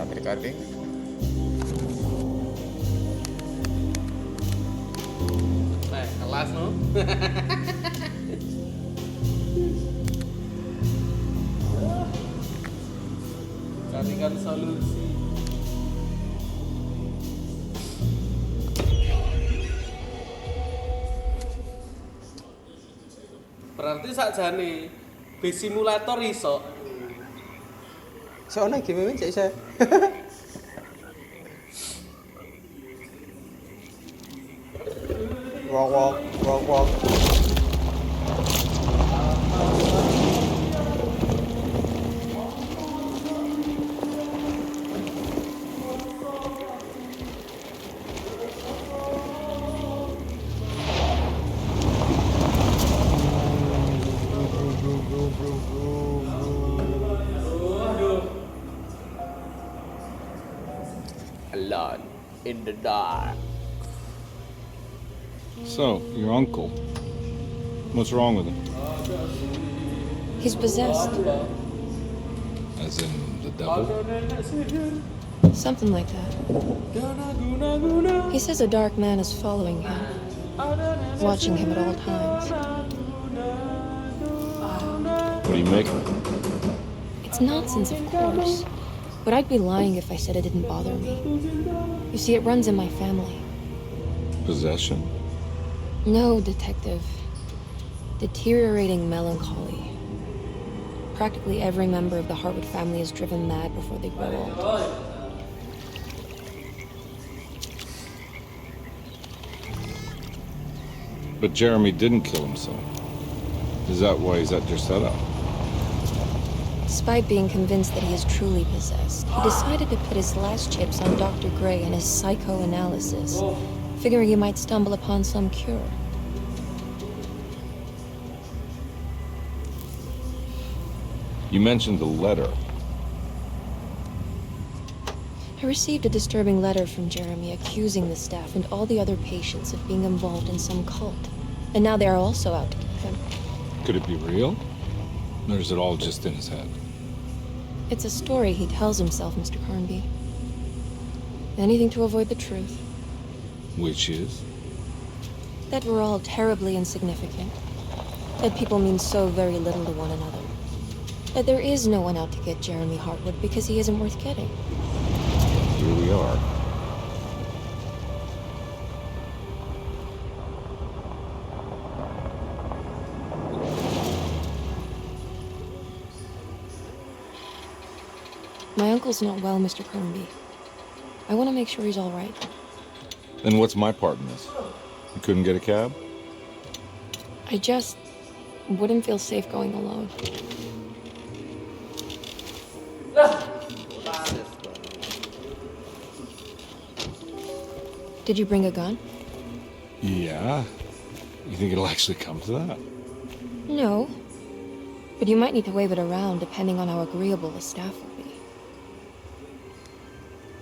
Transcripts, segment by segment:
start recording. Nah, kelas no. Carikan solusi. Berarti sakjane bis simulator iso. Soalnya game ini cek saya. Walk. Alone in the dark. So, your uncle. What's wrong with him? He's possessed. As in the devil? Something like that. He says a dark man is following him, watching him at all times. What do you make of it? It's nonsense, of course. But I'd be lying if I said it didn't bother me. You see, it runs in my family. Possession? No, detective. Deteriorating melancholy. Practically every member of the Harwood family is driven mad before they grow old. But Jeremy didn't kill himself. Is that why he's at your setup? Despite being convinced that he is truly possessed, he decided to put his last chips on Dr. Gray and his psychoanalysis, figuring he might stumble upon some cure. You mentioned the letter. I received a disturbing letter from Jeremy accusing the staff and all the other patients of being involved in some cult. And now they are also out to kill him. Could it be real? Or is it all just in his head? It's a story he tells himself, Mr. Carnby. Anything to avoid the truth. Which is? That we're all terribly insignificant. That people mean so very little to one another. That there is no one out to get Jeremy Hartwood because he isn't worth getting. Here we are. My uncle's not well, Mr. Carnby. I want to make sure he's all right. Then what's my part in this? You couldn't get a cab? I just wouldn't feel safe going alone. Did you bring a gun? Yeah. You think it'll actually come to that? No. But you might need to wave it around depending on how agreeable the staff will be.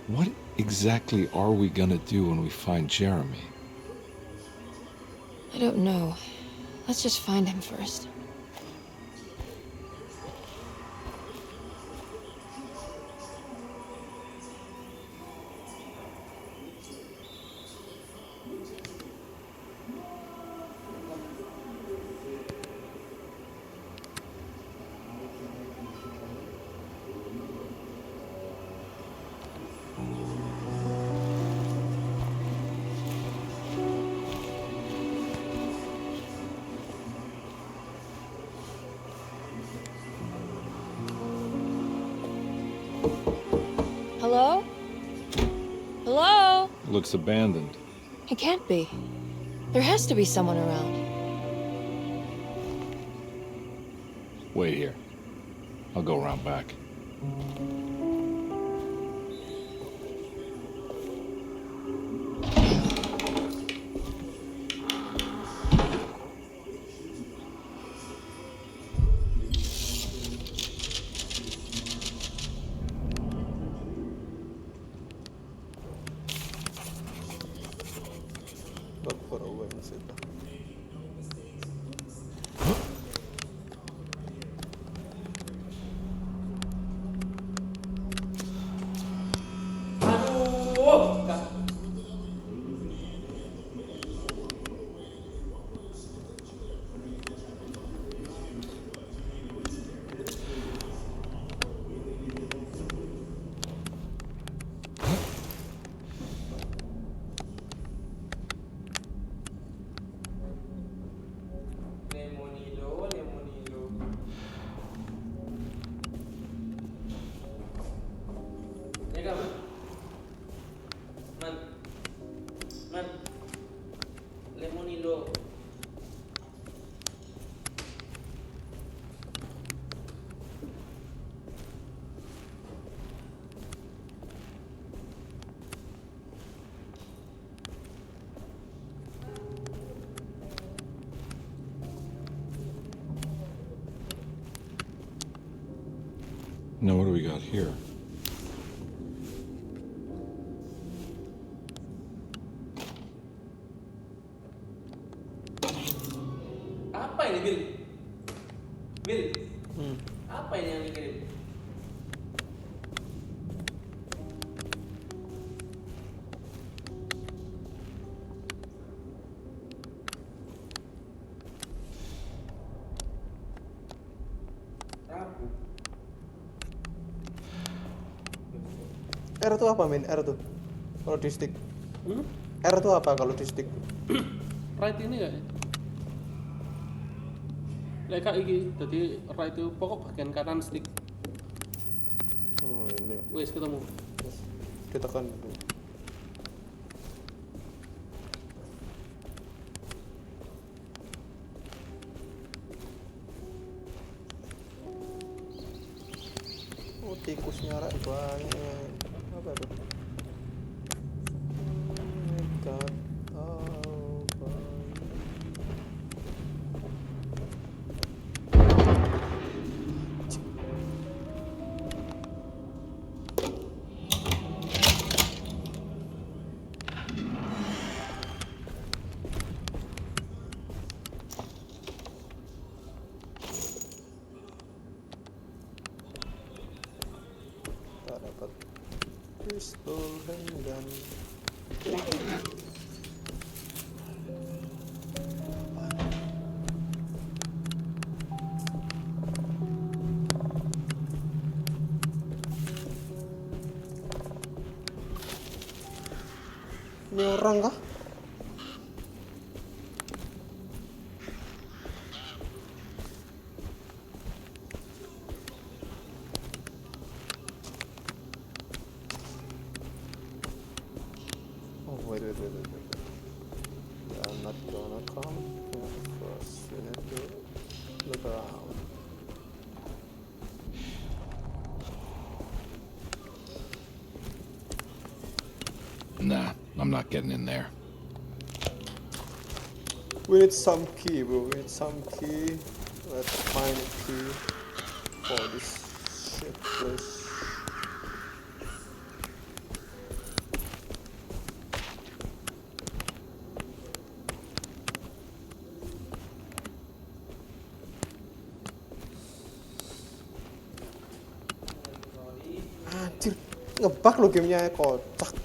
What exactly are we gonna do when we find Jeremy? I don't know. Let's just find him first. Hello? Hello? Looks abandoned. It can't be. There has to be someone around. Wait here. I'll go around back. Eka, man. Man. Lemonilo. Now, what do we got here? Apa ini, Bil? Bil. Apa ini yang dikirim? Rabu. R tuh apa, men? R tuh kalau di stick. R tuh apa kalau di stick? Right ini ya? Lek iki, jadi right itu pokok bagian kanan stick. Oh, ini. Wes ketemu. Yes. Ditekan dulu. Oh, tikusnya rak banyak. Apa tuh? Oh my god. Oh, tak dapat pistol handgun. Ini orang kah? Oh, wait. They are not gonna come first. You need to look around. Nah, I'm not getting in there. We need some key, bro. We need some key. Let's find a key for this shit place. Anjir, ngebug lo gamenya, kocak.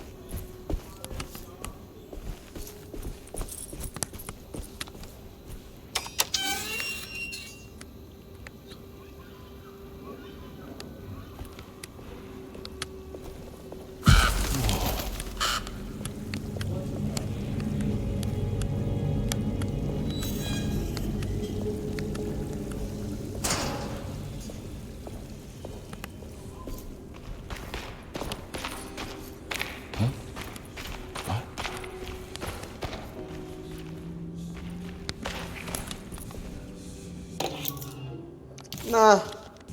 Nah,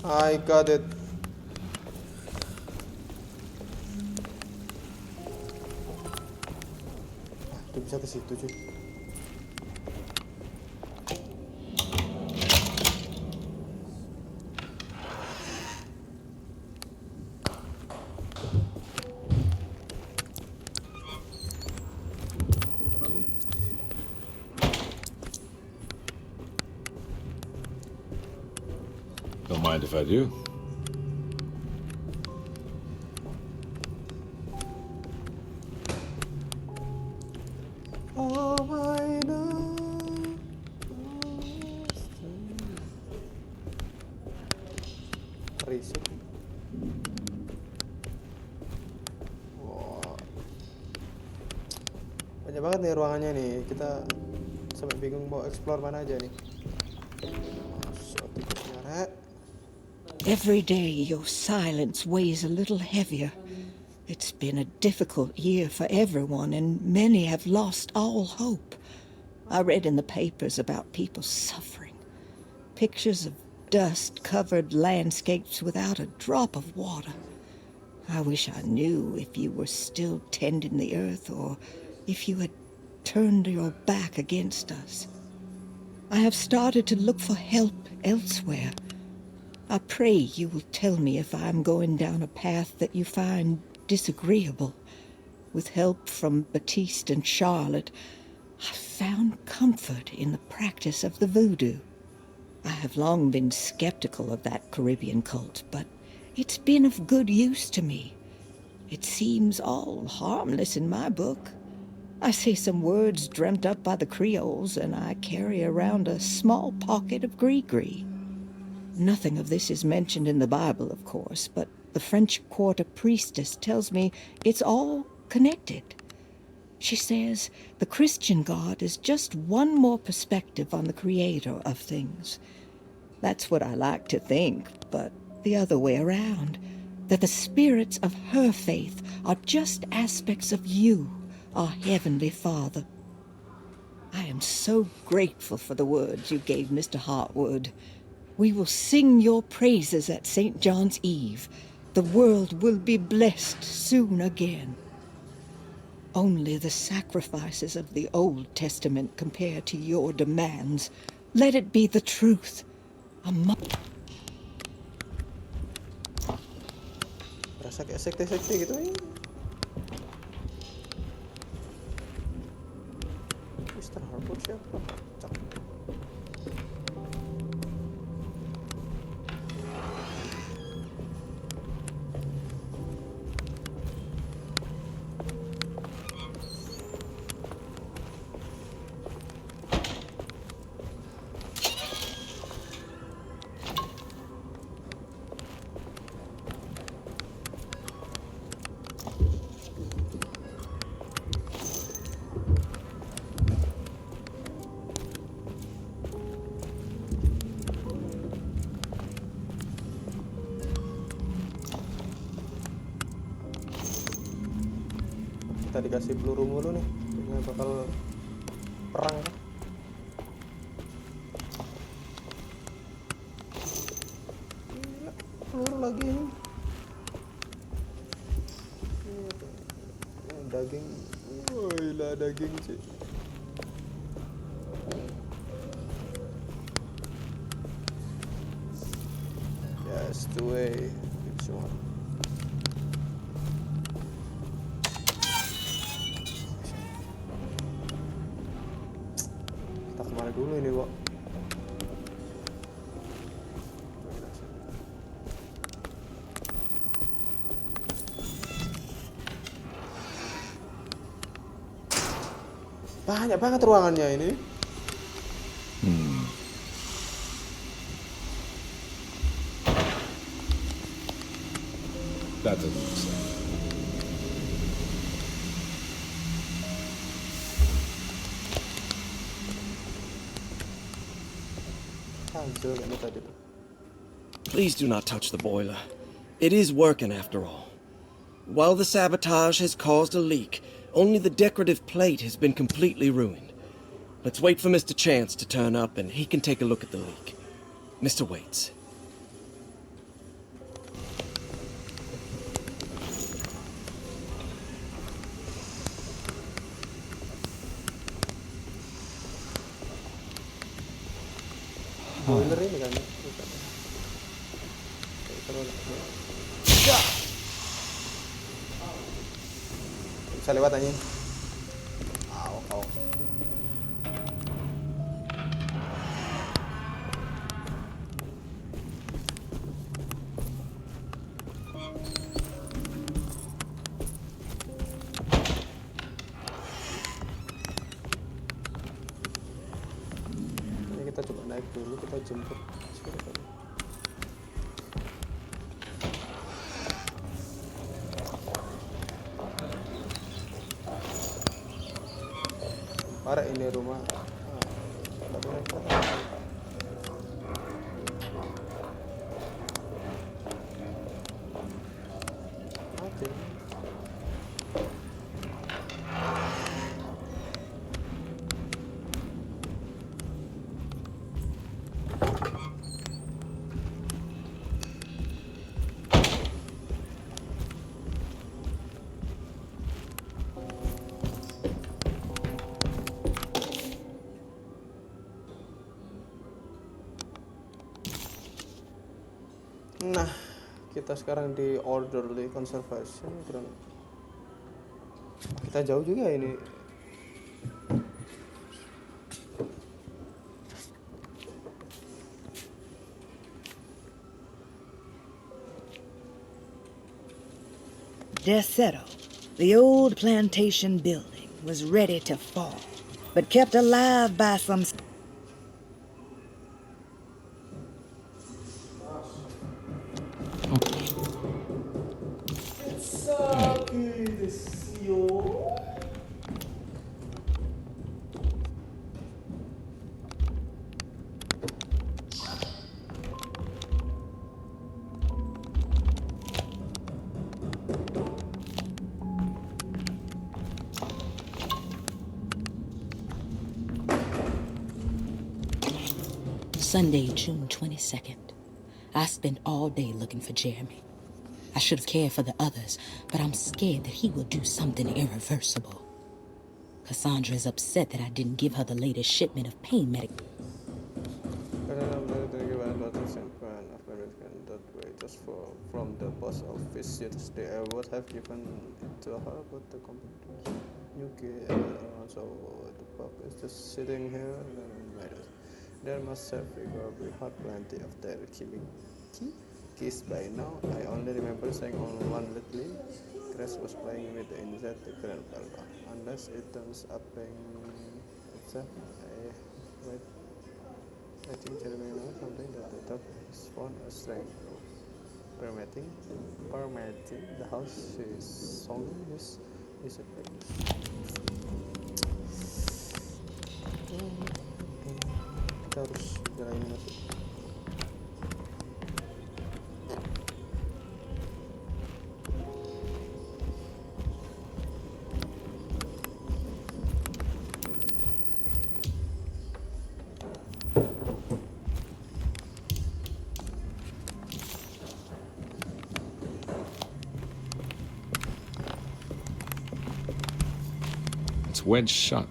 I got it. Itu bisa ke situ, cuy. Don't mind if I do. Oh my God. Riset. Wah. Banyak banget nih ruangannya nih. Kita sampai bingung mau explore mana aja nih. Masuk tikusnya, Rek. Every day your silence weighs a little heavier. It's been a difficult year for everyone, and many have lost all hope. I read in the papers about people suffering. Pictures of dust-covered landscapes without a drop of water. I wish I knew if you were still tending the earth or if you had turned your back against us. I have started to look for help elsewhere. I pray you will tell me if I am going down a path that you find disagreeable. With help from Baptiste and Charlotte, I found comfort in the practice of the voodoo. I have long been skeptical of that Caribbean cult, but it's been of good use to me. It seems all harmless in my book. I say some words dreamt up by the Creoles, and I carry around a small pocket of gree-gree. Nothing of this is mentioned in the Bible, of course, but the French Quarter priestess tells me it's all connected. She says the Christian God is just one more perspective on the creator of things. That's what I like to think, but the other way around, that the spirits of her faith are just aspects of you, our Heavenly Father. I am so grateful for the words you gave Mr. Hartwood. We will sing your praises at St. John's Eve. The world will be blessed soon again. Only the sacrifices of the Old Testament compare to your demands. Let it be the truth. Rasa kayak sekte-sekte gitu. Mr. Harwood siapa? Cak. Kita dikasih peluru mulu nih, kayaknya bakal perang kan? Gila, peluru lagi nih. Daging, gila daging sih. Yes, the way. Which one? Kemana dulu ini, Wak? Banyak banget ruangannya ini. That doesn't make sense. Please do not touch the boiler. It is working after all. While the sabotage has caused a leak, only the decorative plate has been completely ruined. Let's wait for Mr. Chance to turn up and he can take a look at the leak. Mr. Waits. Boiler ini kan. Bisa lewat aja. Au. Kita coba naik dulu, kita jemput sepeda. Parah ini rumah. Mati. kita sekarang di orderly conservation. Kita jauh juga ini. Desetto, the old plantation building, was ready to fall, but kept alive by some... Sunday, June 22nd. I spent all day looking for Jeremy. I should have cared for the others, but I'm scared that he will do something irreversible. Cassandra is upset that I didn't give her the latest shipment of pain medic. Just from the post office yesterday. I would have given it to her, but the computer new key, so the pup is just sitting here. There must have probably had plenty of their keys by now. I only remember saying on one lately, Grace was playing with the inside the grandpa. Unless it turns up being itself, I think Jeremy knows something that the dog is found a strange permitting the house is song is a place. Kita harus jalanin nanti. It's wedged shut.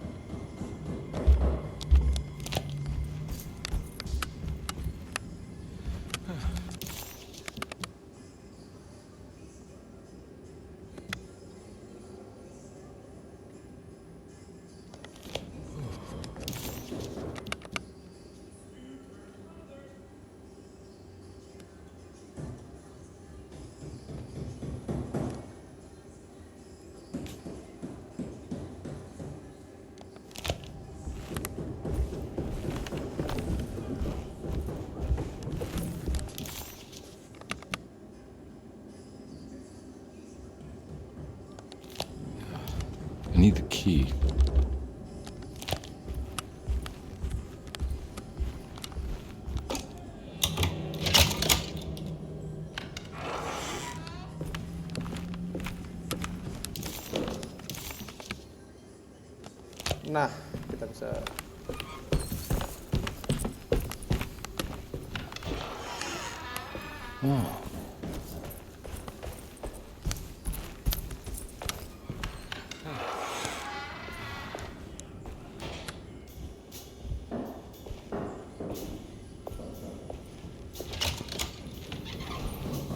I need the key. Nah, kita bisa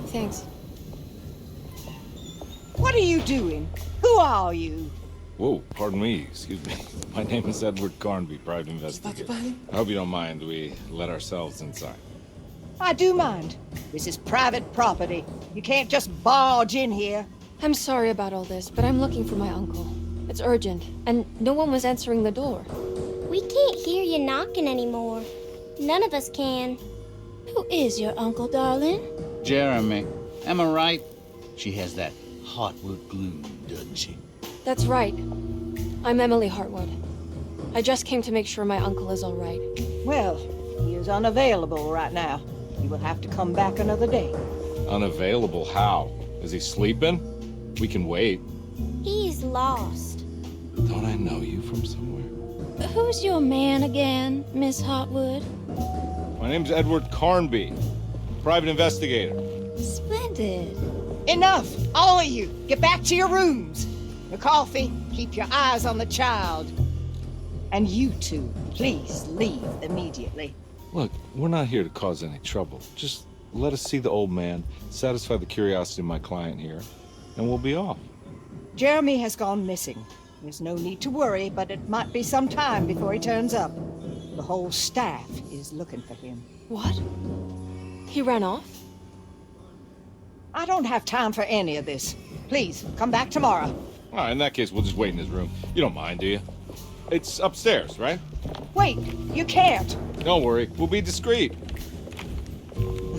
Thanks. What are you doing? Who are you? Whoa, pardon me, excuse me. My name is Edward Carnby, private investigator. I hope you don't mind we let ourselves inside. I do mind. This is private property. You can't just barge in here. I'm sorry about all this, but I'm looking for my uncle. It's urgent, and no one was answering the door. We can't hear you knocking anymore. None of us can. Who is your uncle, darling? Jeremy. Am I right? She has that heartwood gloom, doesn't she? That's right. I'm Emily Hartwood. I just came to make sure my uncle is all right. Well, he is unavailable right now. You will have to come back another day. Unavailable how? Is he sleeping? We can wait. He's lost. Don't I know you from somewhere? Who's your man again, Miss Hartwood? My name's Edward Carnby, private investigator. Splendid. Enough! All of you! Get back to your rooms! McCarthy, keep your eyes on the child. And you two, please leave immediately. Look, we're not here to cause any trouble. Just Let us see the old man, satisfy the curiosity of my client here, and we'll be off. Jeremy has gone missing. There's no need to worry, but it might be some time before he turns up. The whole staff is looking for him. What? He ran off? I don't have time for any of this. Please, come back tomorrow. All right, in that case, we'll just wait in his room. You don't mind, do you? It's upstairs, right? Wait, you can't. Don't worry, we'll be discreet.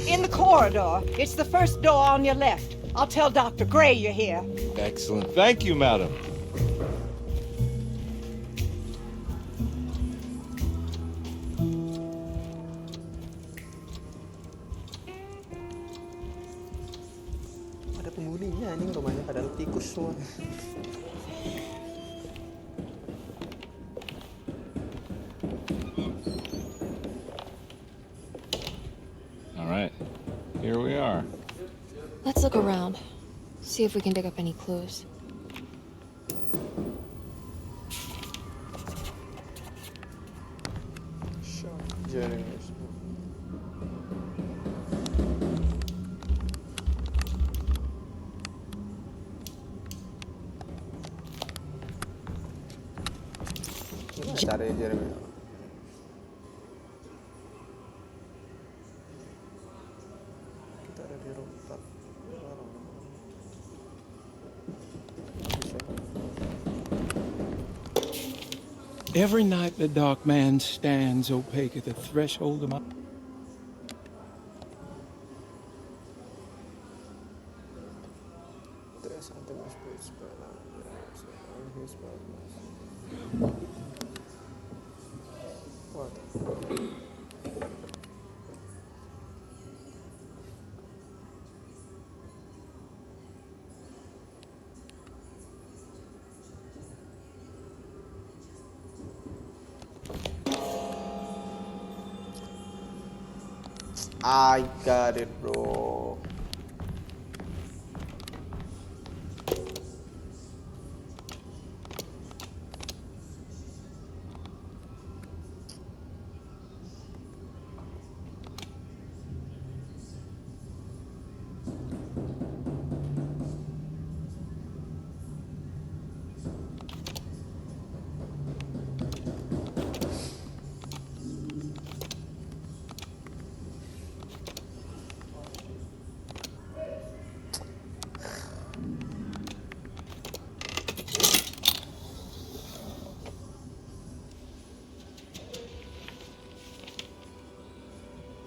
In the corridor. It's the first door on your left. I'll tell Dr. Gray you're here. Excellent. Thank you, madam. Ada penghuninya anjing, rumahnya padahal tikus semua. All right, here we are. Let's look around. See if we can dig up any clues. Sure. Jeremy. Cari Jeremy. Kita ada di rooftop. Every night the dark man stands opaque at the threshold of my... There's something with space, but his partners. What? I got it, bro.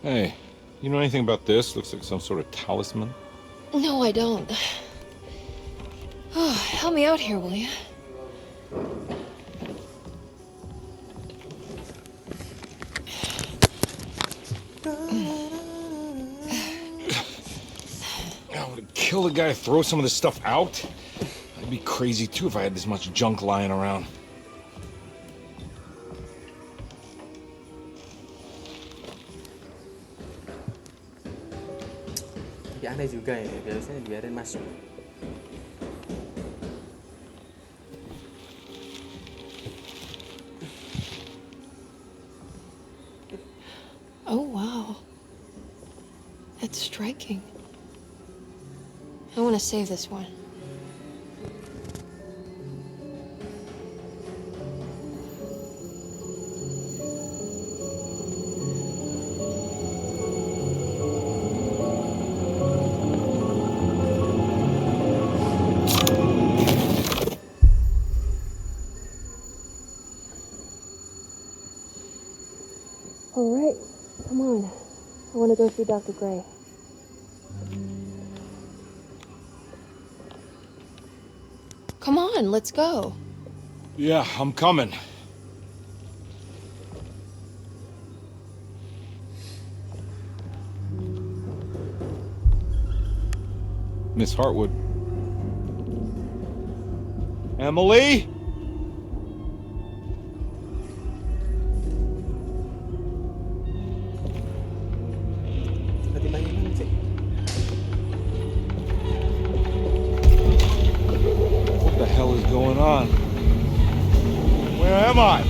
Hey, you know anything about this? Looks like some sort of talisman. No, I don't. Oh, help me out here, will you? I would kill the guy to throw some of this stuff out. I'd be crazy too if I had this much junk lying around. Tapi aneh juga ya, biasanya biarin masuk. Oh, wow. That's striking. I want to save this one. All right, come on. I want to go see Dr. Gray. Come on, let's go. Yeah, I'm coming. Miss Hartwood. Emily? What the hell is going on? Where am I?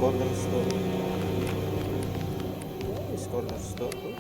corner store. Where is corner store, bro?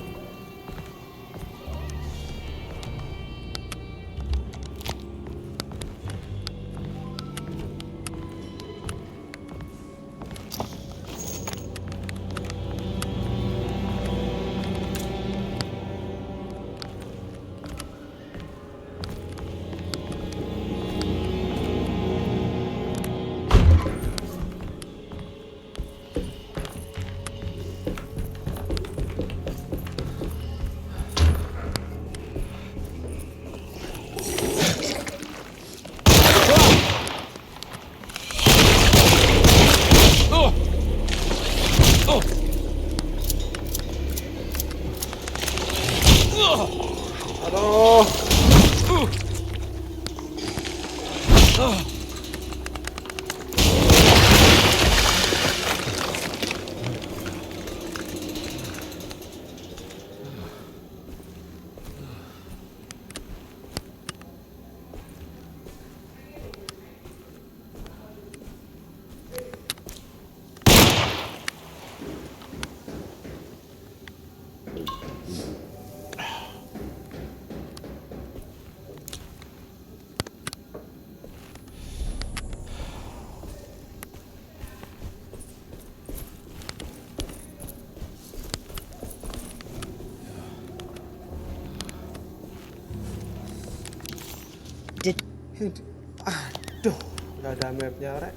Aduh. Aduh, nggak ada mapnya, rek.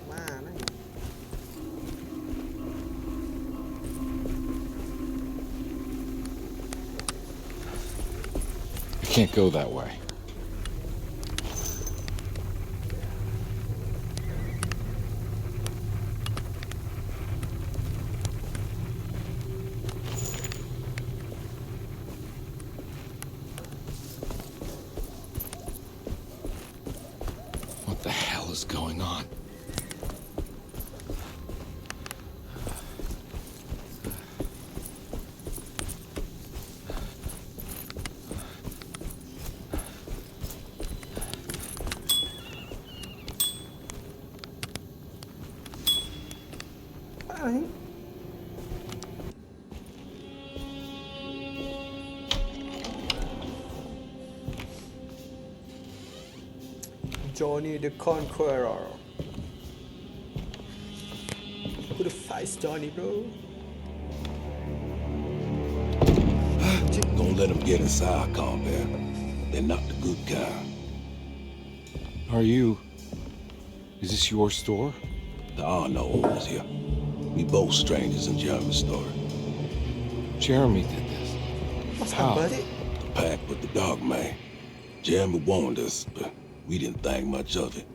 Mana ya? I can't go that way. What the hell is going on? Johnny the Conqueror. Who the fuck is Johnny, bro? Don't let them get inside, combat. They're not the good kind. Are you... Is this your store? There are no owners here. We both strangers in Jeremy's story. Jeremy did this. What's How? up, buddy? The pact with the dog man. Jeremy warned us, but we didn't think much of it.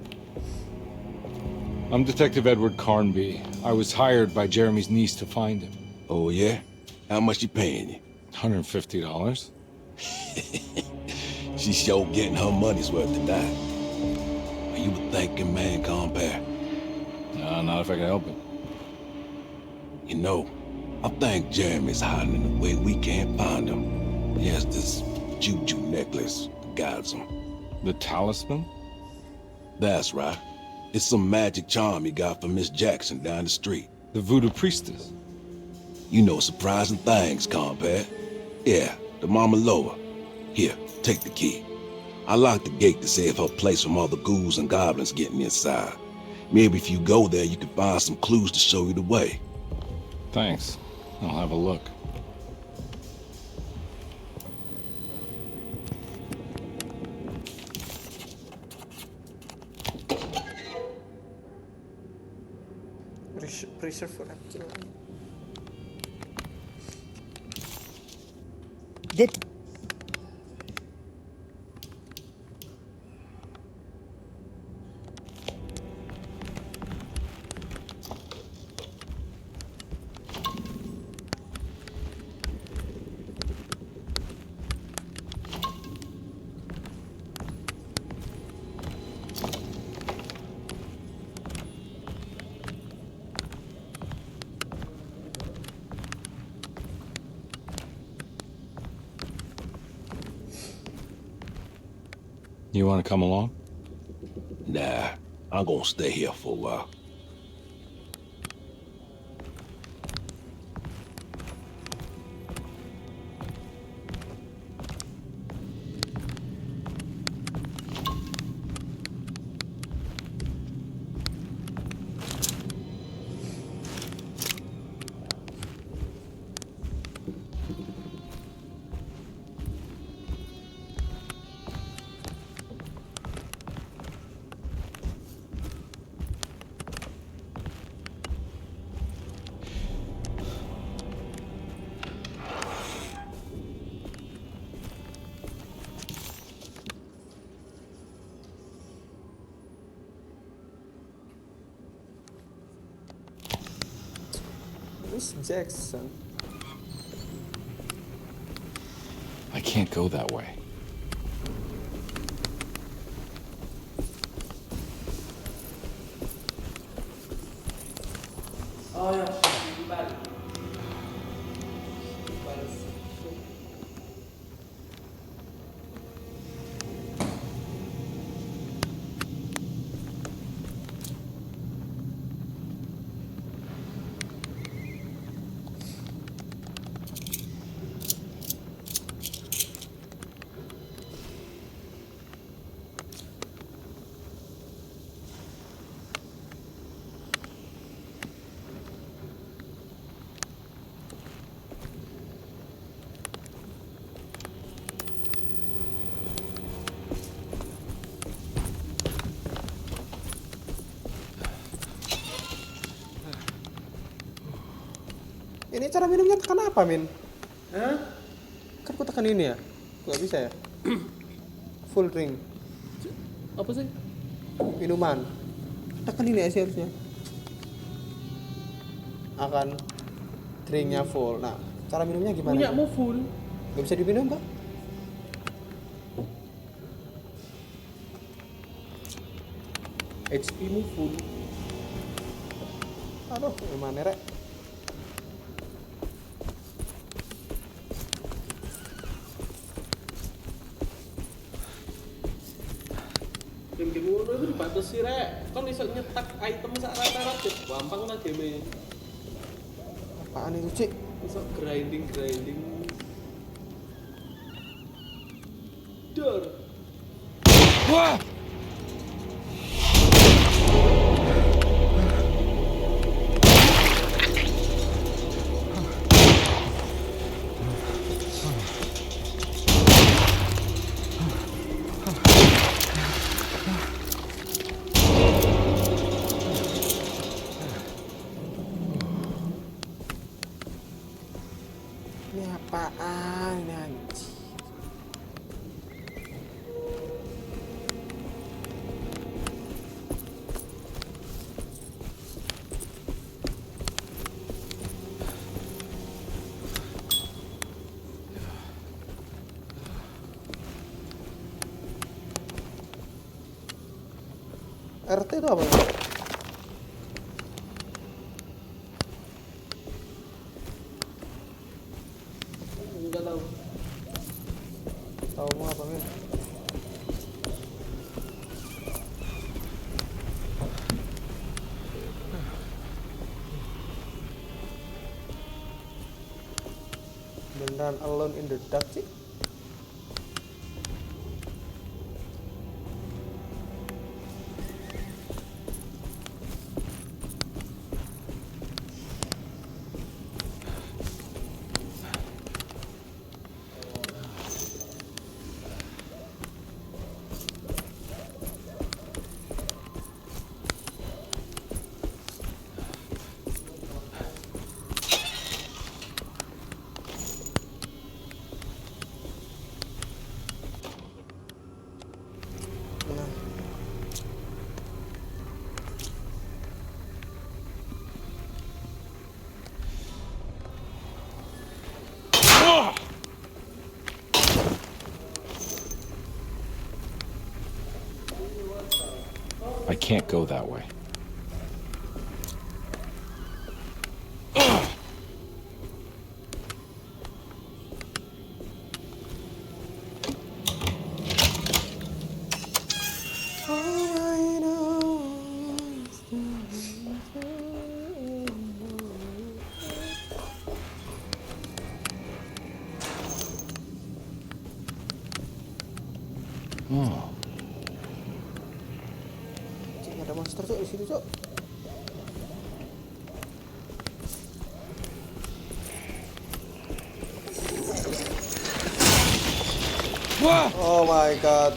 I'm Detective Edward Carnby. I was hired by Jeremy's niece to find him. Oh, yeah? How much she paying you? $150. She's sure getting her money's worth tonight. Are you a thinking man, compare? No, not if I can help it. You know, I think Jeremy's hiding in a way we can't find him. He has this juju necklace that guides him. The talisman? That's right. It's some magic charm he got from Miss Jackson down the street. The voodoo priestess? You know surprising things, compadre. Yeah, the Mama Loa. Here, take the key. I locked the gate to save her place from all the ghouls and goblins getting inside. Maybe if you go there, you can find some clues to show you the way. Thanks. I'll have a look. Preserve forever. You want to come along? Nah, I'm gonna stay here for a while. Who's Jackson? I can't go that way. Oh ya, balik. Ini cara minumnya tekan apa, Min? Hah? Kan aku tekan ini ya? Gak bisa ya? Full drink. Apa sih? Minuman. Tekan ini ya sih harusnya. Akan drinknya full. Nah, cara minumnya gimana? Punyamu full. Gak bisa diminum, Pak? HP-mu full. Aduh, gimana rek? Game-game ngono itu dibatasi rek. Kan iso nyetak item sak rata-rata gampang lah game. Apaan itu, Cik? Iso grinding. Dor. Wah! Ini apaan ini anjing? RT itu apa? Enggak tahu. Tahu mau apa, Min? Beneran alone in the dark, Cik? I can't go that way. Oh. Cik, ada monster, Cok, di situ, Cok. Oh my god.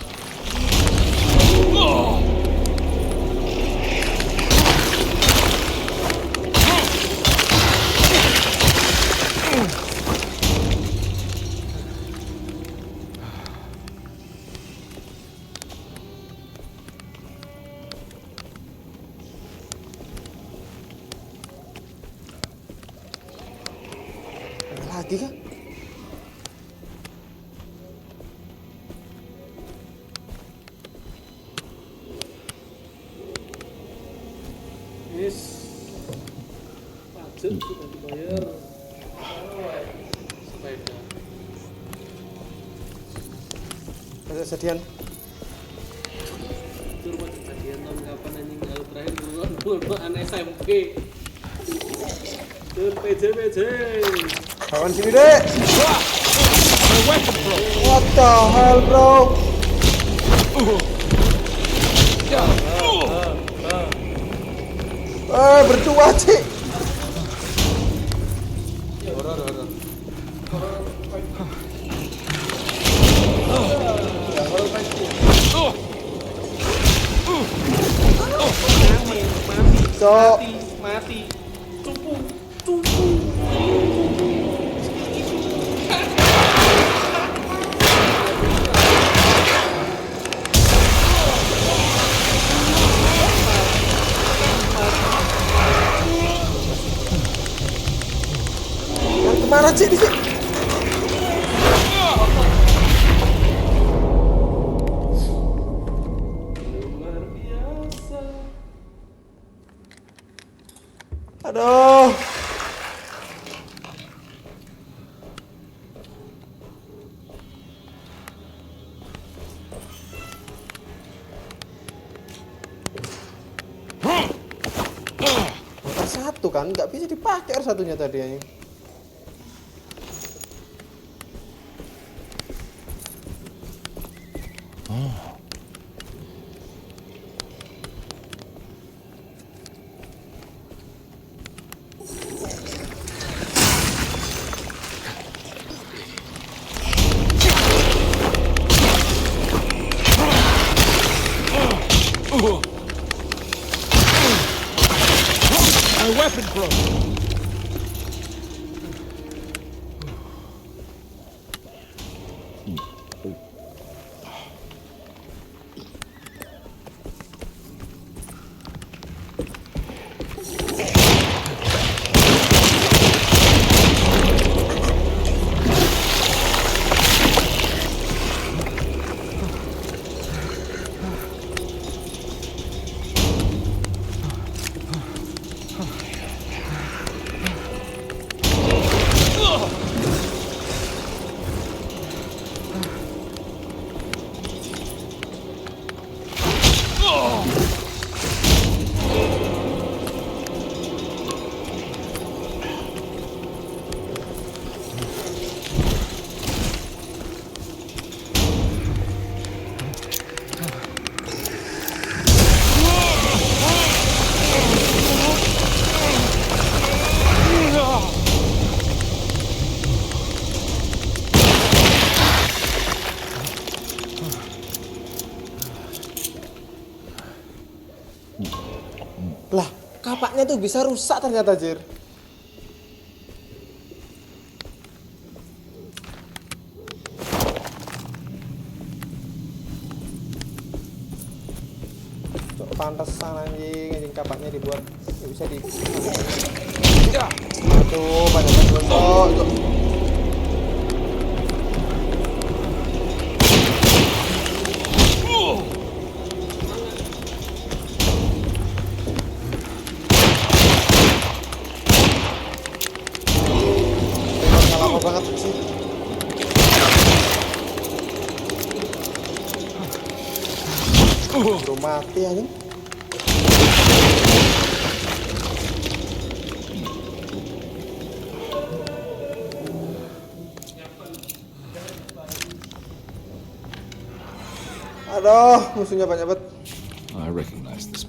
lagi kah? Yes. Pajak sudah dibayar. Sepeda. Kesedihan. Itu rumah kejadian tahun kapan anjing kalau terakhir duluan SMP. Tur PJ. Kawan sini deh. What the hell, bro? Berdua sih. Mati. Cupu. Kemana sih di sini? Luar biasa. Aduh. Satu kan, nggak bisa dipakai satunya tadi ya. My weapon broke. Lah, kapaknya tuh bisa rusak ternyata, Jir. Cok, pantesan anjing kapaknya dibuat nggak bisa di. Aduh, banyak banget cok. Lama banget sih. Belum mati anjing. Aduh, musuhnya banyak banget. I recognize this.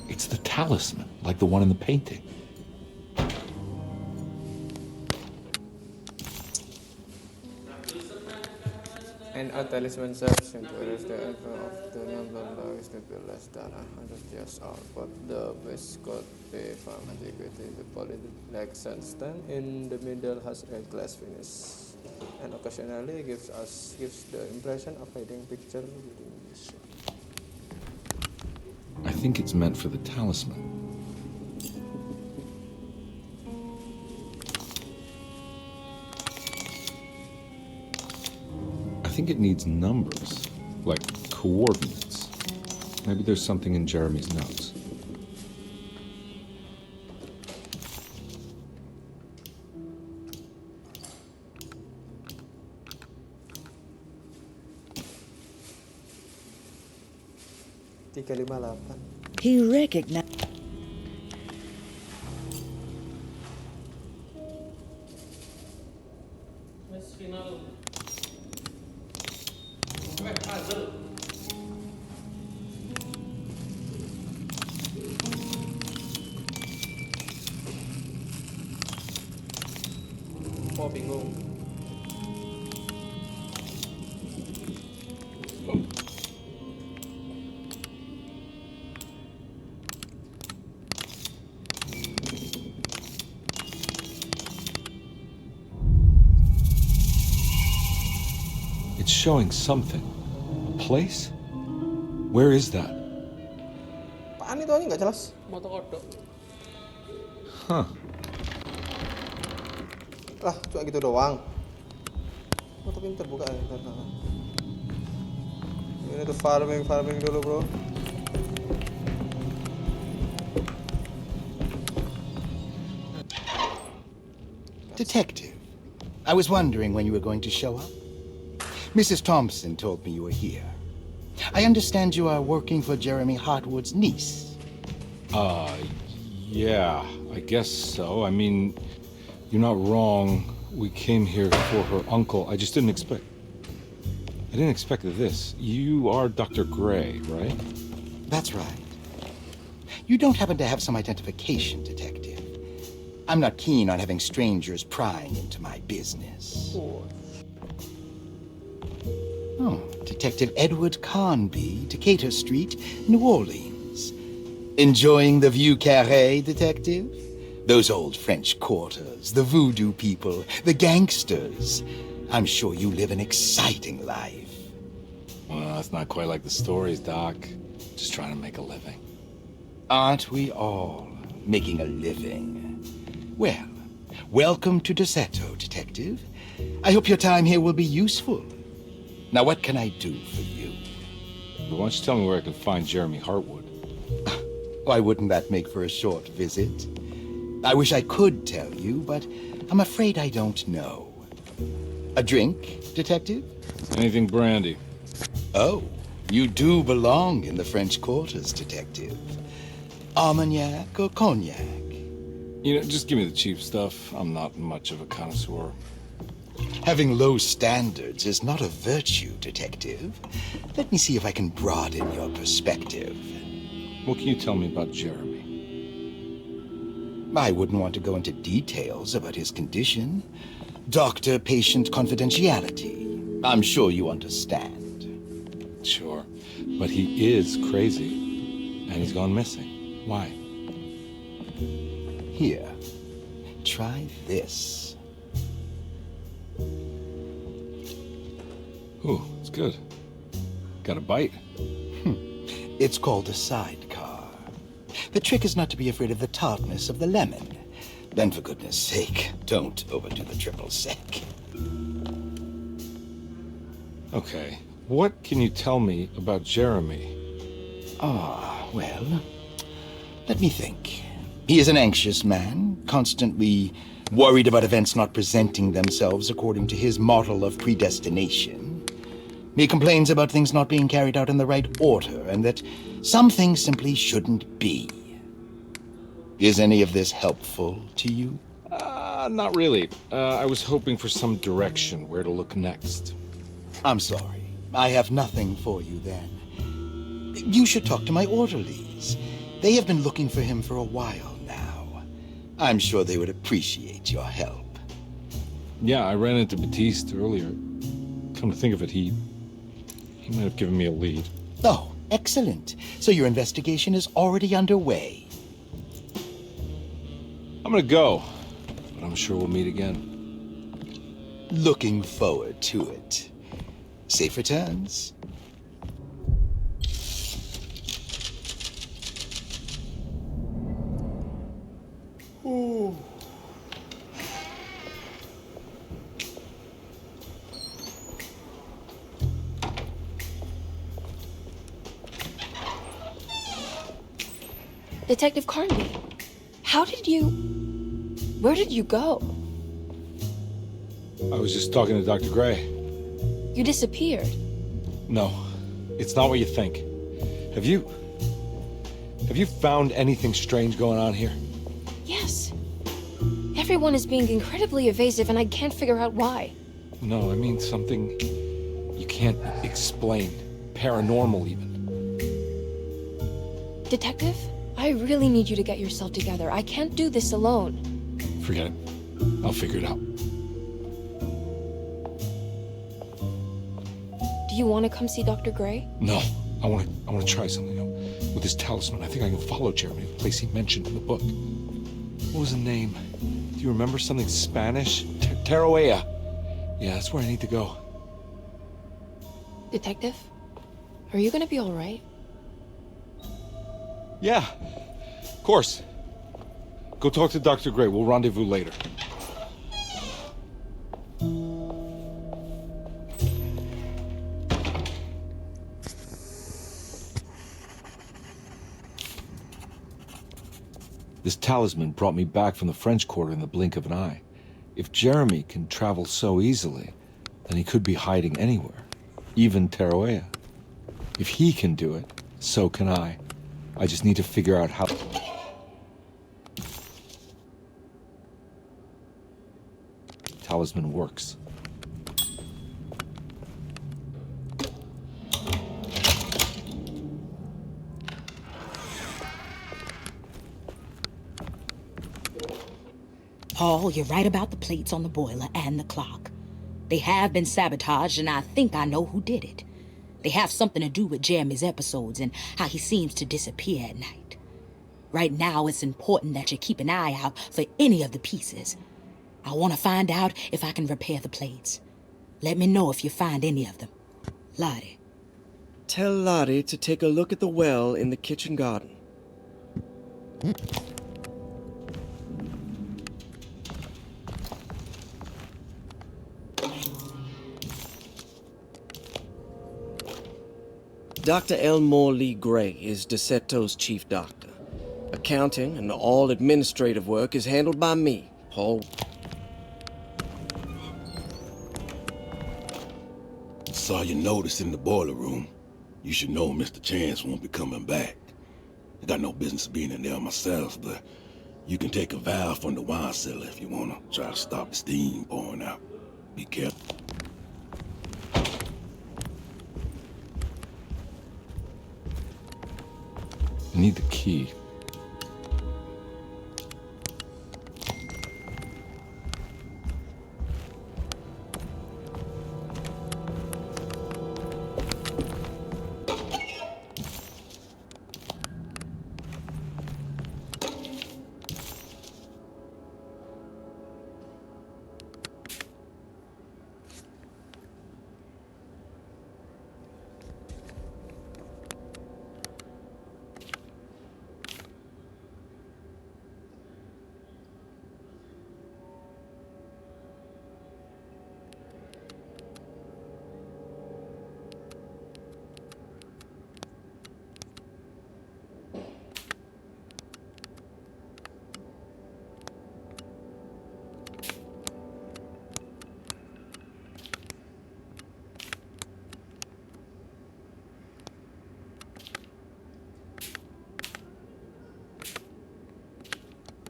It's the talisman, like the one in the painting. And a talisman serves to erase the effect of the number lives to be less than 100 years old. But the base could be from antiquity. The polyglot sandstone in the middle has a glass finish, and occasionally gives the impression of hiding picture within the shape. I think it's meant for the talisman. think it needs numbers, like coordinates. Maybe there's something in Jeremy's notes. He recognized. Wes final. Puzzle. Oh, bingung. It's showing something. A place? Where is that? Apaan itu anjing nggak jelas? Motor kodok. Huh. Lah, cuma gitu doang. Motor pinter buka ya. Ini tuh farming dulu, bro. Detective, I was wondering when you were going to show up. Mrs. Thompson told me you were here. I understand you are working for Jeremy Hartwood's niece. Yeah, I guess so. I mean, you're not wrong. We came here for her uncle. I just didn't expect... I didn't expect this. You are Dr. Gray, right? That's right. You don't happen to have some identification, Detective. I'm not keen on having strangers prying into my business. Oh, Detective Edward Carnby, Decatur Street, New Orleans. Enjoying the Vieux Carré, Detective? Those old French quarters, the voodoo people, the gangsters. I'm sure you live an exciting life. Well, it's not quite like the stories, Doc. Just trying to make a living. Aren't we all making a living? Well, welcome to Deseto, Detective. I hope your time here will be useful. Now, what can I do for you? Why don't you tell me where I can find Jeremy Hartwood? Why wouldn't that make for a short visit? I wish I could tell you, but I'm afraid I don't know. A drink, Detective? Anything brandy. Oh, you do belong in the French quarters, Detective. Armagnac or cognac? You know, just give me the cheap stuff. I'm not much of a connoisseur. Having low standards is not a virtue, Detective. Let me see if I can broaden your perspective. What can you tell me about Jeremy? I wouldn't want to go into details about his condition. Doctor-patient confidentiality. I'm sure you understand. Sure, but he is crazy, and he's gone missing. Why? Here, try this. Ooh, it's good. Got a bite? It's called a sidecar. The trick is not to be afraid of the tartness of the lemon. Then, for goodness sake, don't overdo the triple sec. Okay, what can you tell me about Jeremy? Well, let me think. He is an anxious man, constantly worried about events not presenting themselves according to his model of predestination. He complains about things not being carried out in the right order, and that some things simply shouldn't be. Is any of this helpful to you? Not really. I was hoping for some direction where to look next. I'm sorry. I have nothing for you then. You should talk to my orderlies. They have been looking for him for a while now. I'm sure they would appreciate your help. Yeah, I ran into Batiste earlier. Come to think of it, he might have given me a lead. Oh, excellent. So your investigation is already underway. I'm gonna go, but I'm sure we'll meet again. Looking forward to it. Safe returns. Detective Carnby, where did you go? I was just talking to Dr. Gray. You disappeared. No, it's not what you think. Have you found anything strange going on here? Yes. Everyone is being incredibly evasive and I can't figure out why. No, I mean something you can't explain. Paranormal, even. Detective, I really need you to get yourself together. I can't do this alone. Forget it. I'll figure it out. Do you want to come see Dr. Gray? No, I want to try something. With this talisman, I think I can follow Jeremy to the place he mentioned in the book. What was the name? Do you remember something Spanish? Tarawea. Yeah, that's where I need to go. Detective, are you gonna be all right? Yeah, of course. Go talk to Dr. Gray. We'll rendezvous later. This talisman brought me back from the French Quarter in the blink of an eye. If Jeremy can travel so easily, then he could be hiding anywhere, even Tarawea. If he can do it, so can I. I just need to figure out how. Talisman works. Paul, you're right about the plates on the boiler and the clock. They have been sabotaged, and I think I know who did it. They have something to do with Jeremy's episodes and how he seems to disappear at night. Right now, it's important that you keep an eye out for any of the pieces. I want to find out if I can repair the plates. Let me know if you find any of them. Lottie. Tell Lottie to take a look at the well in the kitchen garden. Dr. Elmore Lee Gray is DeSeto's chief doctor. Accounting and all administrative work is handled by me, Paul. Saw your notice in the boiler room. You should know Mr. Chance won't be coming back. I got no business being in there myself, but you can take a valve from the wine cellar if you want to try to stop the steam pouring out. Be careful. I need the key.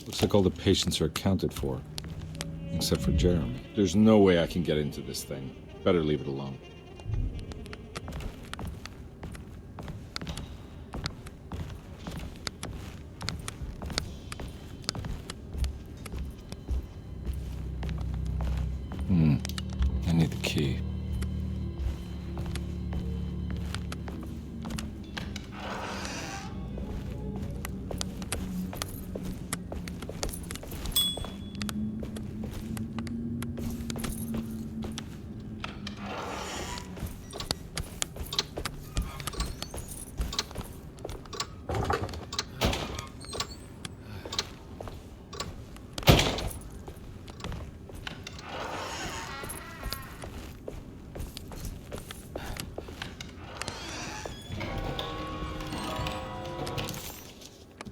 Looks like all the patients are accounted for, except for Jeremy. There's no way I can get into this thing. Better leave it alone. I need the key.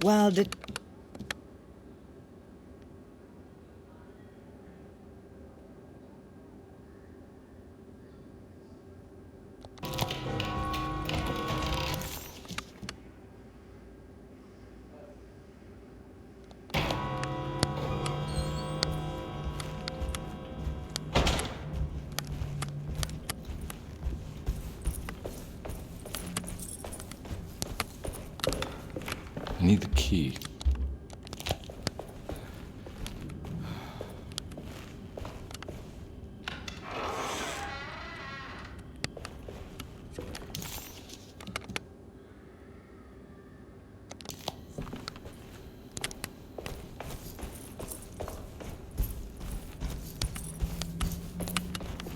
while the... I need the key.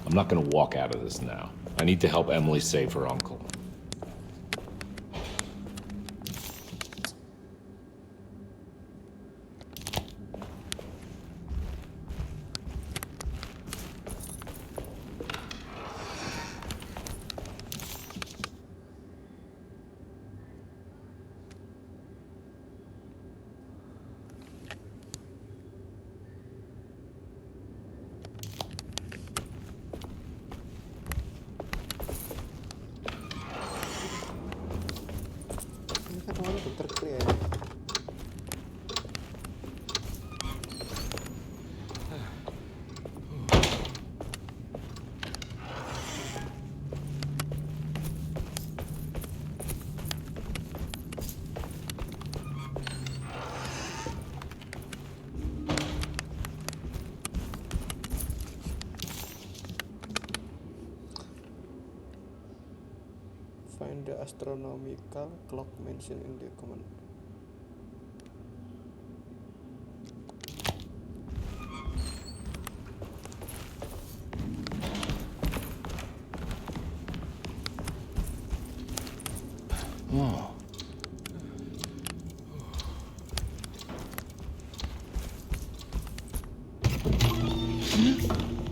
I'm not gonna walk out of this now. I need to help Emily save her uncle. Ini kan orang dokter Grey. Find the astronomical clock mentioned in the command. Oh.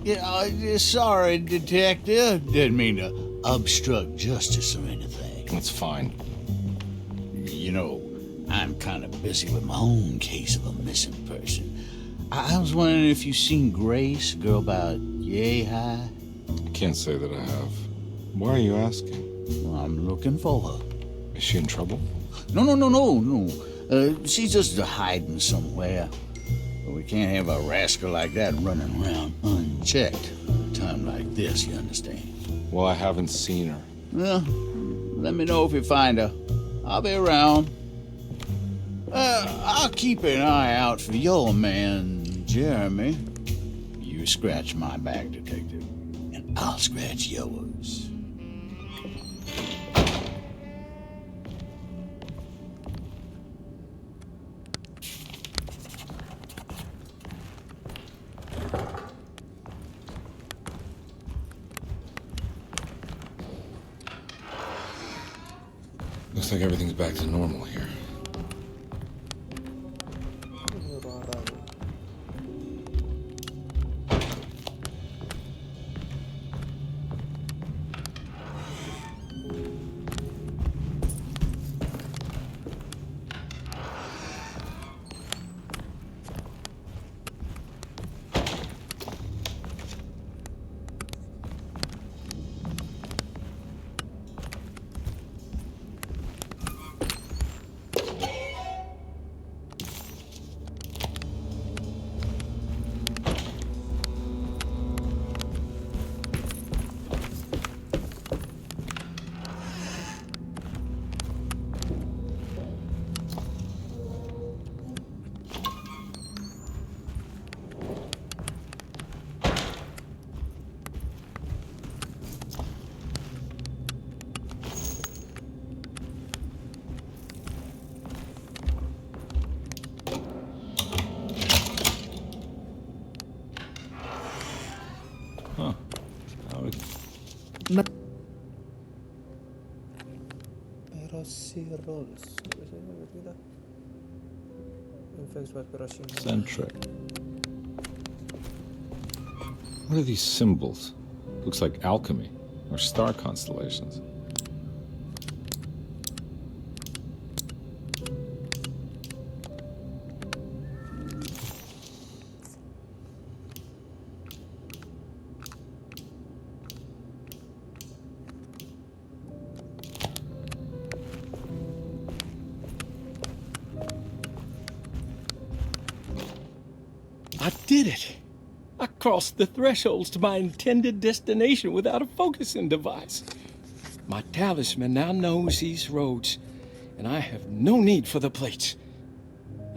Yeah, sorry, Detective. Didn't mean to obstruct justice or anything. That's fine. You know, I'm kind of busy with my own case of a missing person. I was wondering if you've seen Grace, a girl about yay high? I can't say that I have. Why are you asking? Well, I'm looking for her. Is she in trouble? No. She's just hiding somewhere. But we can't have a rascal like that running around unchecked. At a time like this, you understand? Well, I haven't seen her. Well, let me know if you find her. I'll be around. I'll keep an eye out for your man, Jeremy. You scratch my back, Detective, and I'll scratch yours. Looks like everything's back to normal here. Huh. Perosirons. Biasanya berarti kita influence by perosirons. Centric. What are these symbols? Looks like alchemy or star constellations. I did it. I crossed the thresholds to my intended destination without a focusing device. My talisman now knows these roads, and I have no need for the plates.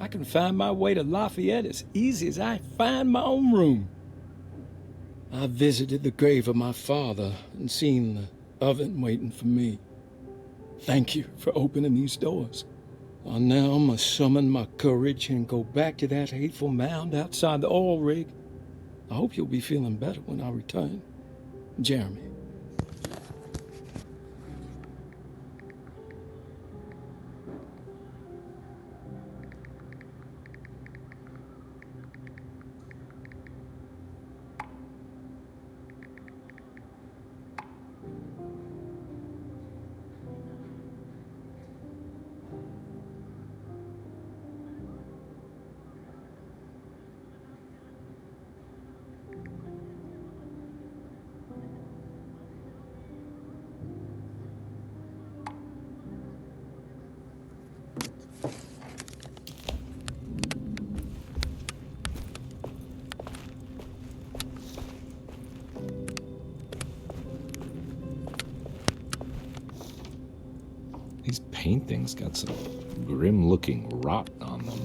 I can find my way to Lafayette as easy as I find my own room. I visited the grave of my father and seen the oven waiting for me. Thank you for opening these doors. I now must summon my courage and go back to that hateful mound outside the oil rig. I hope you'll be feeling better when I return. Jeremy. These paintings got some grim-looking rot on them.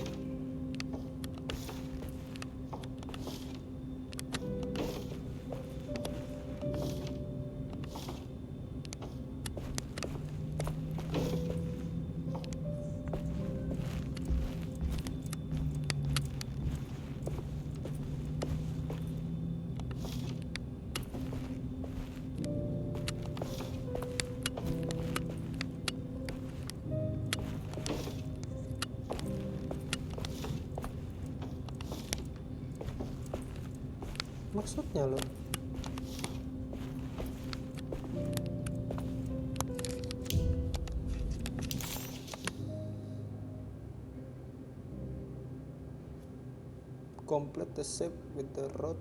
Maksudnya lo? Complete the shape with the rod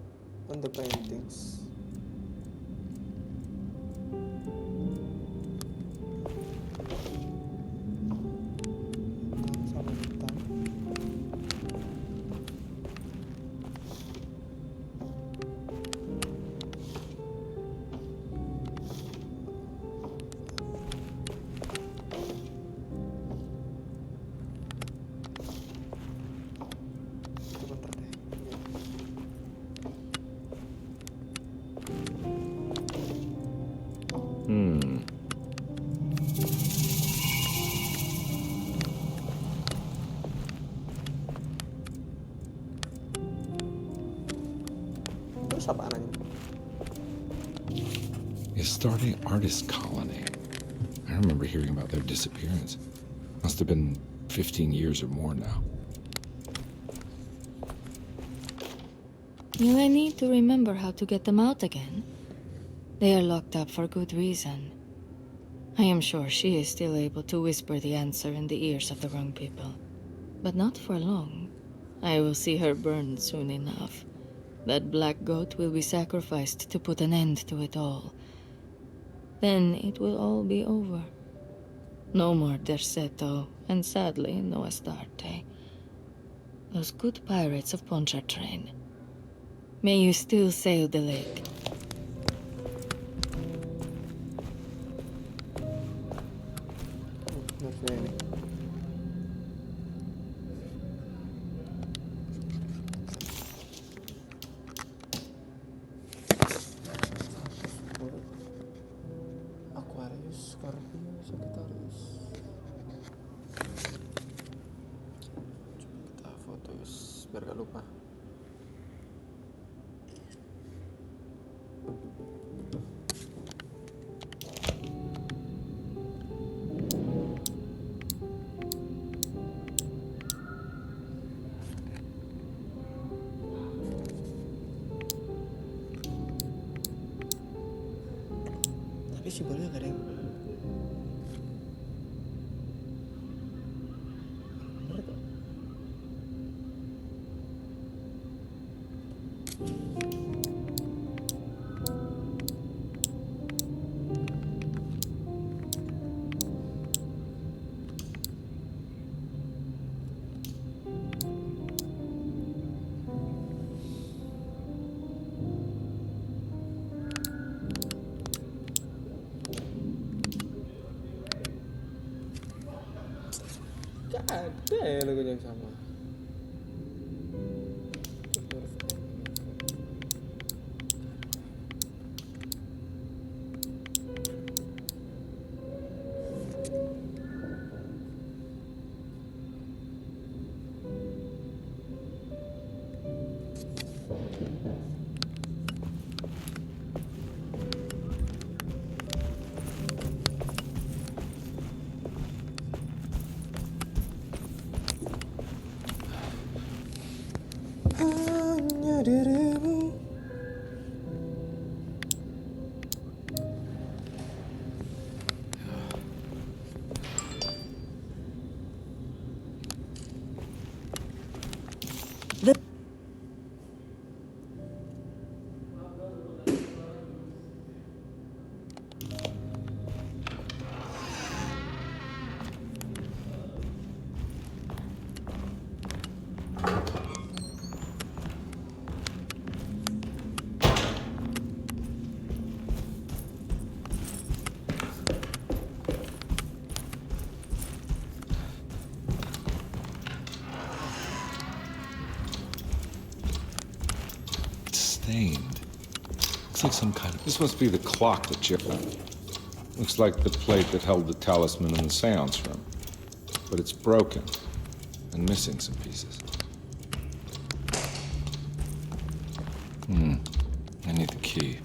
on the paintings. Terus apaan aja? Starting artist colony. I remember hearing about their disappearance. Must have been 15 years or more now. Will I need to remember how to get them out again? They are locked up for good reason. I am sure she is still able to whisper the answer in the ears of the wrong people. But not for long. I will see her burned soon enough. That black goat will be sacrificed to put an end to it all. Then it will all be over. No more Derceto, and sadly, no Astarte. Those good pirates of Pontchartrain. May you still sail the lake. Aquarius, Scorpio, Sagittarius. Coba kita foto biar gak lupa. Tapi simbolnya gak ada yang bener kok. Ada ya logo yang sama. Hanya dirimu. Stained. It's like some kind of... This must be the clock that Chip found. Looks like the plate that held the talisman in the seance room. But it's broken and missing some pieces. I need the key.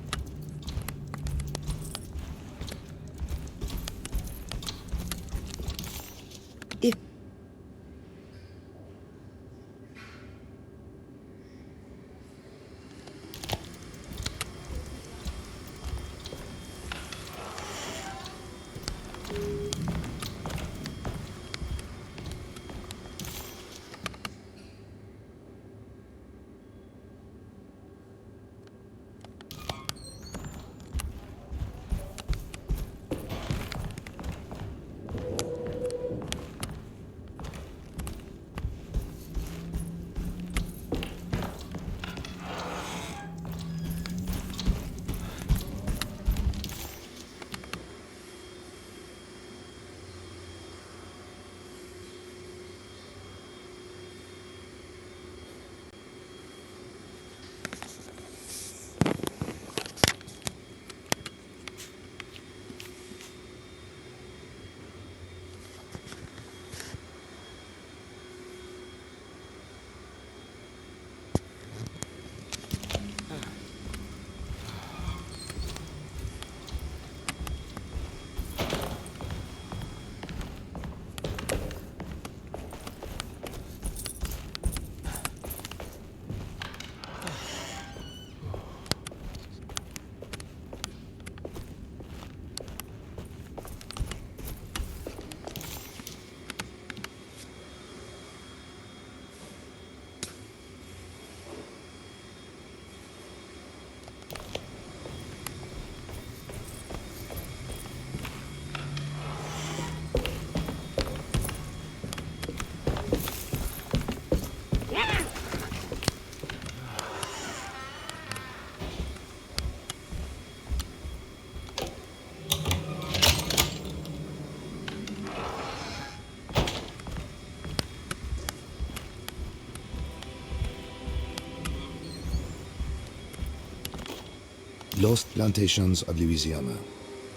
Lost Plantations of Louisiana,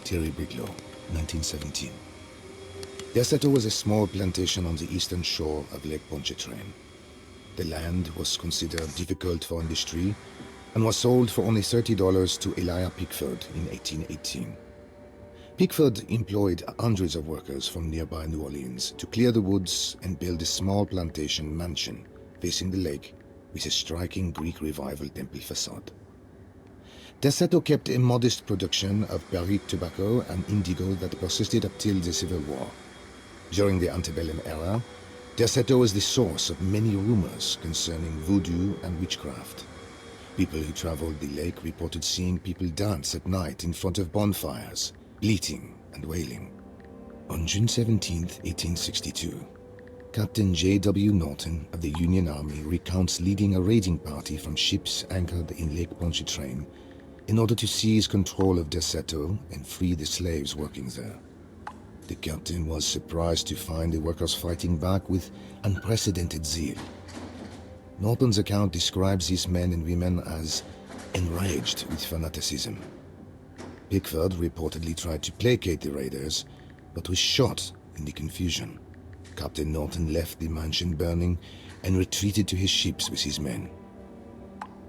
Thierry Briglow, 1917. Deseto was a small plantation on the eastern shore of Lake Pontchartrain. The land was considered difficult for industry and was sold for only $30 to Elijah Pickford in 1818. Pickford employed hundreds of workers from nearby New Orleans to clear the woods and build a small plantation mansion facing the lake with a striking Greek Revival temple facade. Deseto kept a modest production of barrique tobacco and indigo that persisted up till the Civil War. During the antebellum era, Deseto was the source of many rumors concerning voodoo and witchcraft. People who traveled the lake reported seeing people dance at night in front of bonfires, bleating and wailing. On June 17, 1862, Captain J.W. Norton of the Union Army recounts leading a raiding party from ships anchored in Lake Pontchartrain in order to seize control of Deseto and free the slaves working there. The captain was surprised to find the workers fighting back with unprecedented zeal. Norton's account describes these men and women as enraged with fanaticism. Pickford reportedly tried to placate the raiders, but was shot in the confusion. Captain Norton left the mansion burning and retreated to his ships with his men.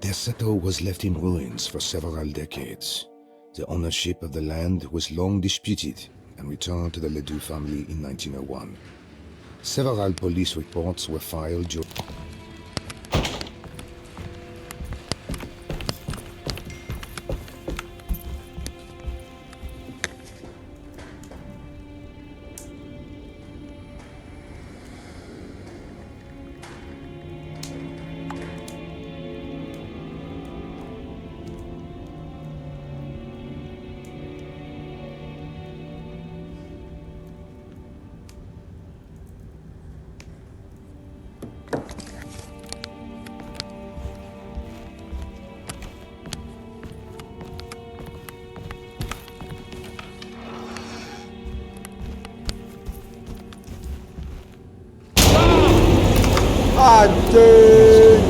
Their chateau was left in ruins for several decades. The ownership of the land was long disputed and returned to the Ledoux family in 1901. Several police reports were filed during Anjing.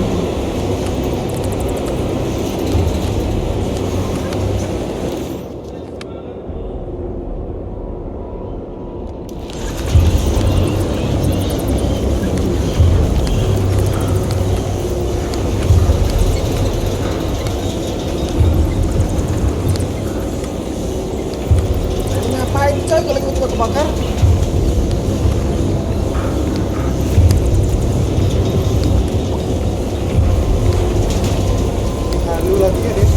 Ini ngapain coy kalau tiba-tiba kebakar? Halu lagi ya deh.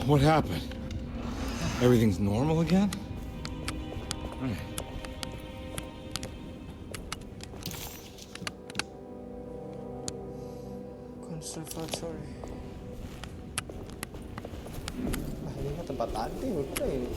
What happened? Everything's normal again? Right. Conservatory. Nah, ini mah tempat tadi udah ini.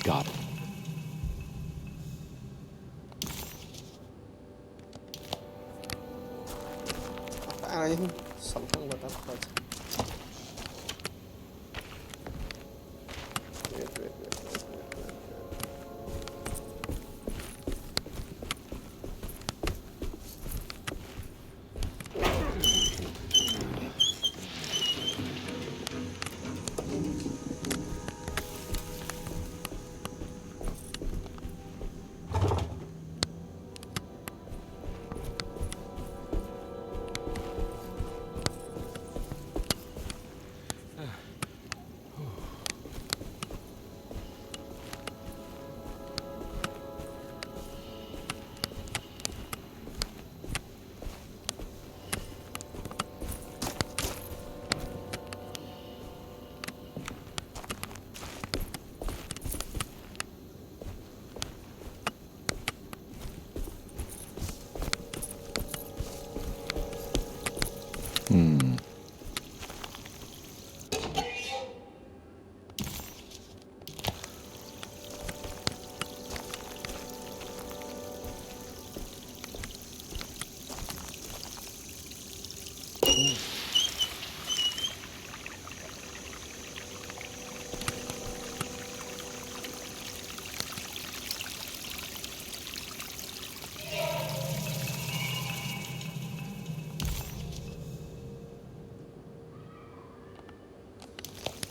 Got it. Apaan ini? Something buat apa? Wait.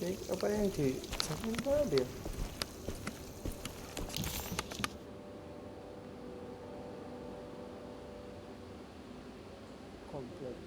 Apa yang di sana tadi ya? Komplit.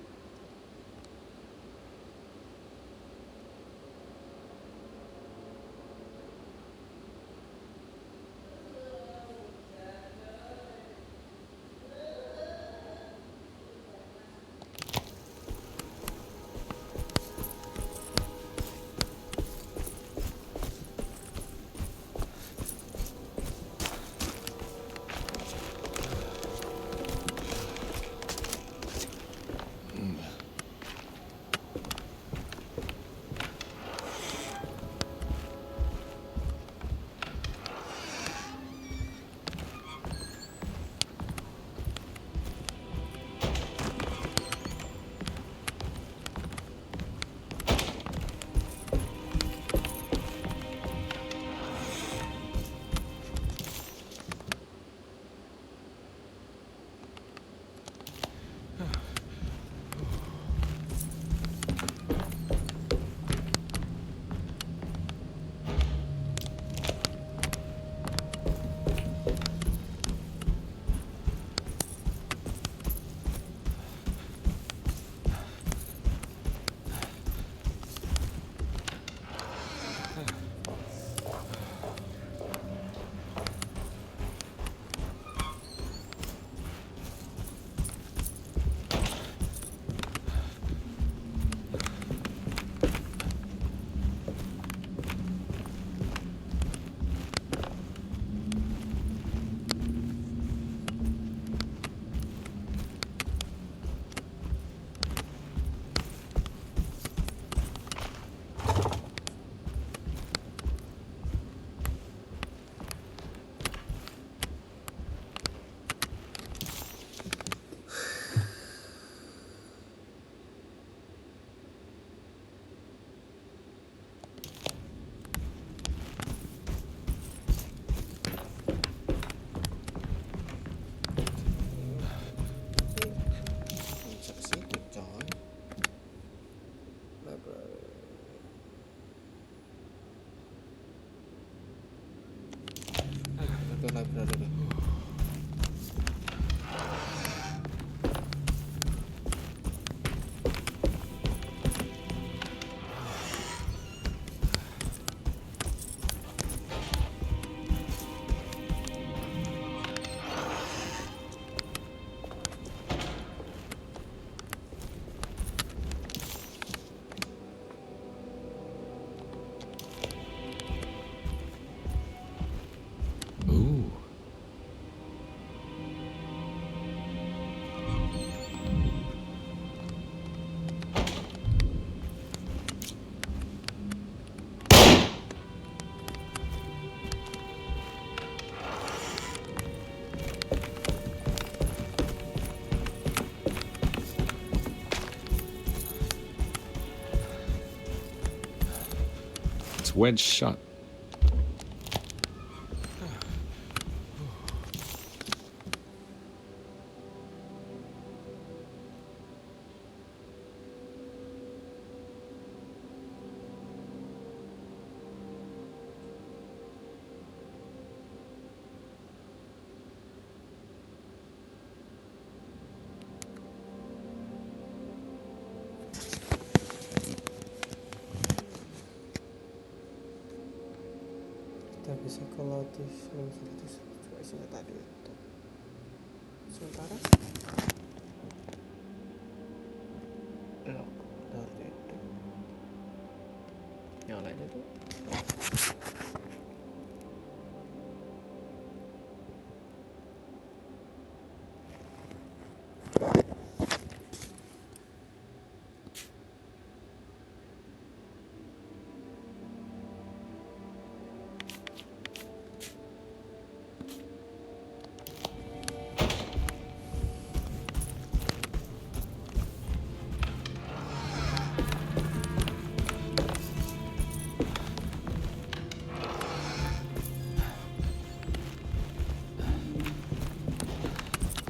Library. Ooh. It's wedged shut. Kita bisa ke lotus situasinya tadi itu. Sementara lock dari itu yang lainnya tuh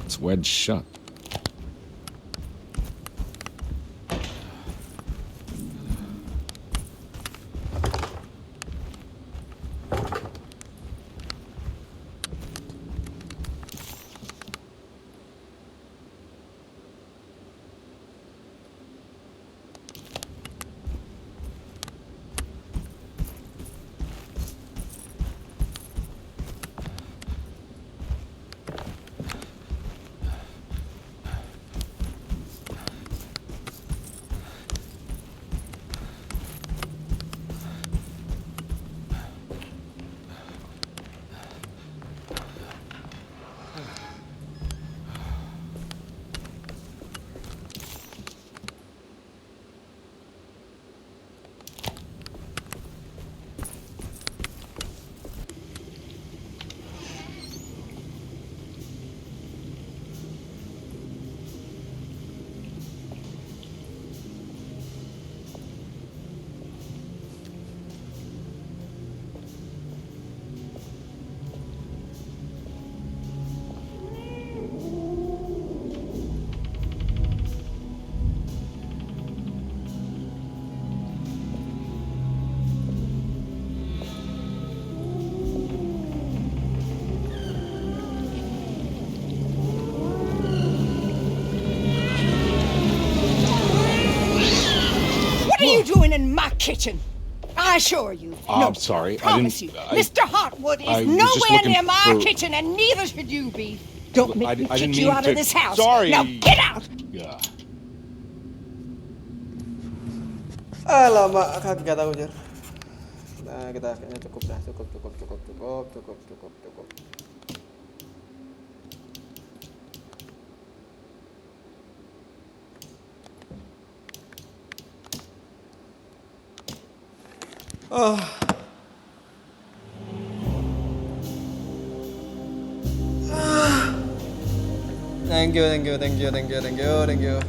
It's wedged shut. kitchen. I assure you. I'm sorry. I Promise didn't. you. Mr. Hotwood is I was just nowhere looking near my for- kitchen, and neither should you be. Don't make me I didn't kick you mean out to- of this house. Sorry. Now get out! Yeah. Lama kagak tahu jar. Nah, kita kayaknya cukup dah, cukup. Oh. Thank you.